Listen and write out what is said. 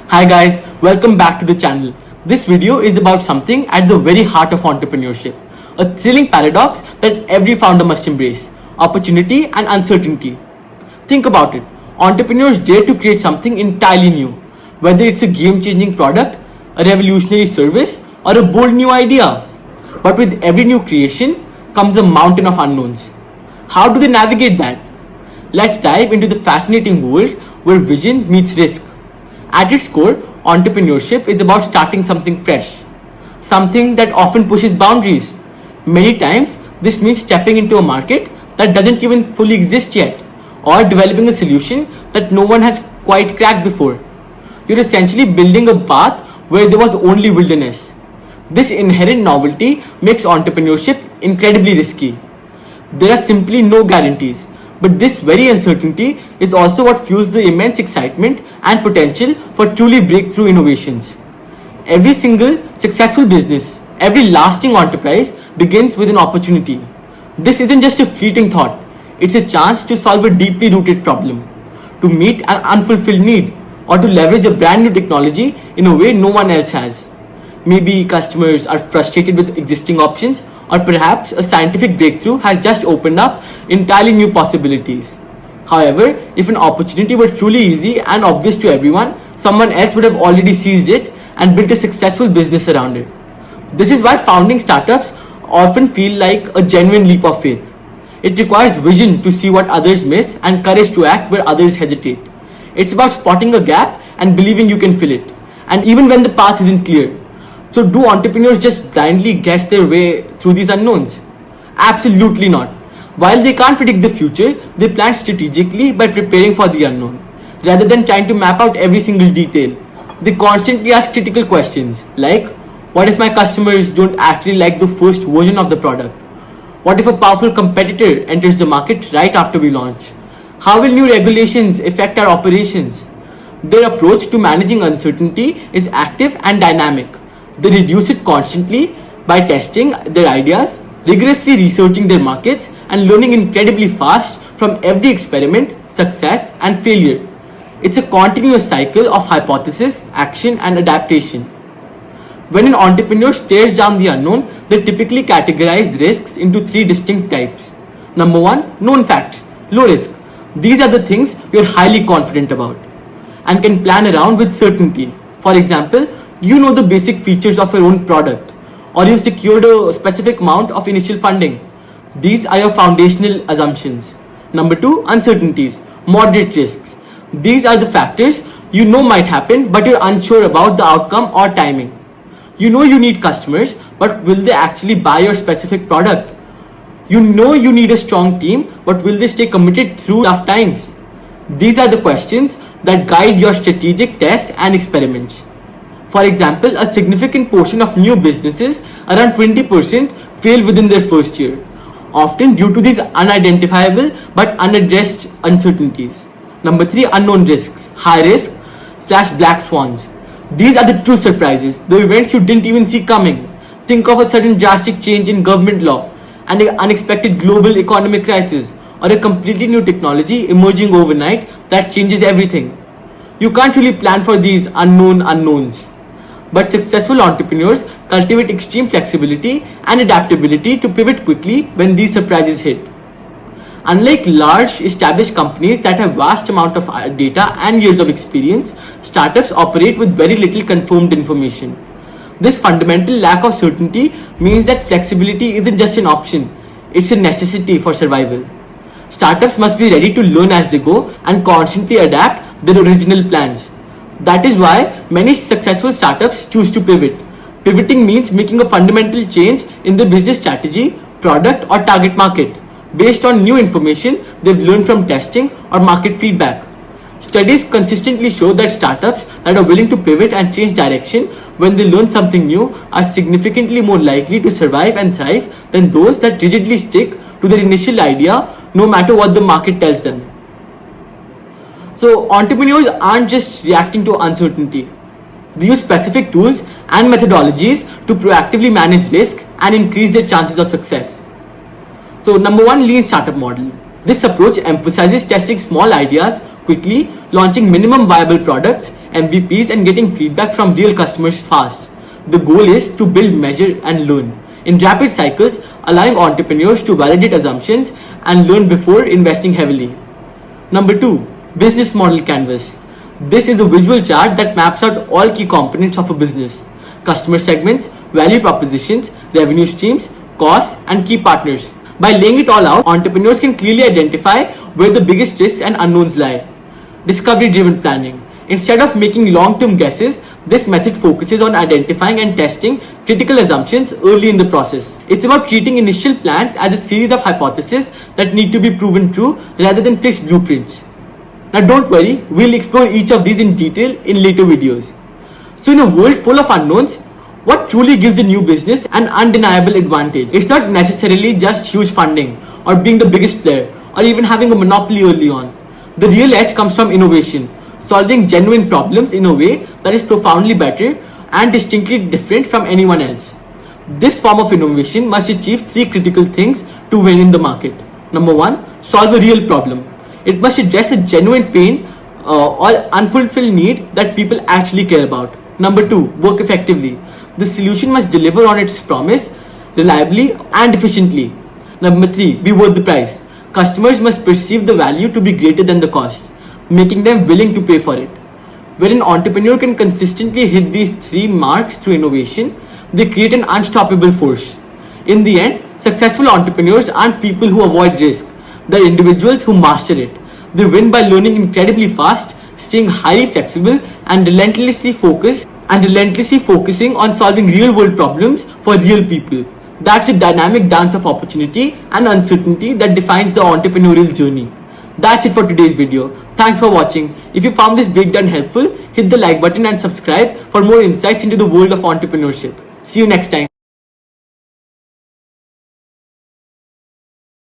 Hi guys, welcome back to the channel. This video is about something at the very heart of entrepreneurship. A thrilling paradox that every founder must embrace. Opportunity and uncertainty. Think about it. Entrepreneurs dare to create something entirely new. Whether it's a game-changing product, a revolutionary service, or a bold new idea. But with every new creation comes a mountain of unknowns. How do they navigate that? Let's dive into the fascinating world where vision meets risk. At its core, entrepreneurship is about starting something fresh, something that often pushes boundaries. Many times, this means stepping into a market that doesn't even fully exist yet, or developing a solution that no one has quite cracked before. You're essentially building a path where there was only wilderness. This inherent novelty makes entrepreneurship incredibly risky. There are simply no guarantees, but this very uncertainty is also what fuels the immense excitement and potential for truly breakthrough innovations. Every single successful business, every lasting enterprise begins with an opportunity. This isn't just a fleeting thought, it's a chance to solve a deeply rooted problem, to meet an unfulfilled need, or to leverage a brand new technology in a way no one else has. Maybe customers are frustrated with existing options, or perhaps a scientific breakthrough has just opened up entirely new possibilities. However, if an opportunity were truly easy and obvious to everyone, someone else would have already seized it and built a successful business around it. This is why founding startups often feel like a genuine leap of faith. It requires vision to see what others miss and courage to act where others hesitate. It's about spotting a gap and believing you can fill it, and even when the path isn't clear. So do entrepreneurs just blindly guess their way through these unknowns? Absolutely not. While they can't predict the future, they plan strategically by preparing for the unknown. Rather than trying to map out every single detail, they constantly ask critical questions like, what if my customers don't actually like the first version of the product? What if a powerful competitor enters the market right after we launch? How will new regulations affect our operations? Their approach to managing uncertainty is active and dynamic. They reduce it constantly by testing their ideas, rigorously researching their markets, and learning incredibly fast from every experiment, success, and failure. It's a continuous cycle of hypothesis, action, and adaptation. When an entrepreneur stares down the unknown, they typically categorize risks into three distinct types. Number one, known facts, low risk. These are the things you're highly confident about and can plan around with certainty. For example, you know the basic features of your own product, or you've secured a specific amount of initial funding. These are your foundational assumptions. Number two, uncertainties, moderate risks. These are the factors you know might happen, but you're unsure about the outcome or timing. You know you need customers, but will they actually buy your specific product? You know you need a strong team, but will they stay committed through tough times? These are the questions that guide your strategic tests and experiments. For example, a significant portion of new businesses, around 20%, fail within their first year, often due to these unidentifiable but unaddressed uncertainties. Number three, unknown risks, high risk / black swans. These are the true surprises, the events you didn't even see coming. Think of a sudden drastic change in government law, an unexpected global economic crisis, or a completely new technology emerging overnight that changes everything. You can't really plan for these unknown unknowns. But successful entrepreneurs cultivate extreme flexibility and adaptability to pivot quickly when these surprises hit. Unlike large established companies that have vast amount of data and years of experience, startups operate with very little confirmed information. This fundamental lack of certainty means that flexibility isn't just an option, it's a necessity for survival. Startups must be ready to learn as they go and constantly adapt their original plans. That is why many successful startups choose to pivot. Pivoting means making a fundamental change in the business strategy, product, or target market based on new information they've learned from testing or market feedback. Studies consistently show that startups that are willing to pivot and change direction when they learn something new are significantly more likely to survive and thrive than those that rigidly stick to their initial idea no matter what the market tells them. So entrepreneurs aren't just reacting to uncertainty. They use specific tools and methodologies to proactively manage risk and increase their chances of success. So number one, lean startup model. This approach emphasizes testing small ideas quickly, launching minimum viable products, MVPs, and getting feedback from real customers fast. The goal is to build, measure, and learn in rapid cycles, allowing entrepreneurs to validate assumptions and learn before investing heavily. Number 2. Business model canvas. This is a visual chart that maps out all key components of a business: customer segments, value propositions, revenue streams, costs, and key partners. By laying it all out, entrepreneurs can clearly identify where the biggest risks and unknowns lie. Discovery-driven planning. Instead of making long-term guesses, this method focuses on identifying and testing critical assumptions early in the process. It's about treating initial plans as a series of hypotheses that need to be proven true rather than fixed blueprints. Now don't worry, we'll explore each of these in detail in later videos. So in a world full of unknowns, what truly gives a new business an undeniable advantage? It's not necessarily just huge funding or being the biggest player or even having a monopoly early on. The real edge comes from innovation, solving genuine problems in a way that is profoundly better and distinctly different from anyone else. This form of innovation must achieve 3 critical things to win in the market. Number 1, solve a real problem. It must address a genuine pain or unfulfilled need that people actually care about. Number 2, work effectively. The solution must deliver on its promise reliably and efficiently. Number 3, be worth the price. Customers must perceive the value to be greater than the cost, making them willing to pay for it. When an entrepreneur can consistently hit these 3 marks through innovation, they create an unstoppable force. In the end, successful entrepreneurs aren't people who avoid risk. They're individuals who master it. They win by learning incredibly fast, staying highly flexible, and relentlessly focusing on solving real-world problems for real people. That's a dynamic dance of opportunity and uncertainty that defines the entrepreneurial journey. That's it for today's video. Thanks for watching. If you found this breakdown helpful, hit the like button and subscribe for more insights into the world of entrepreneurship. See you next time.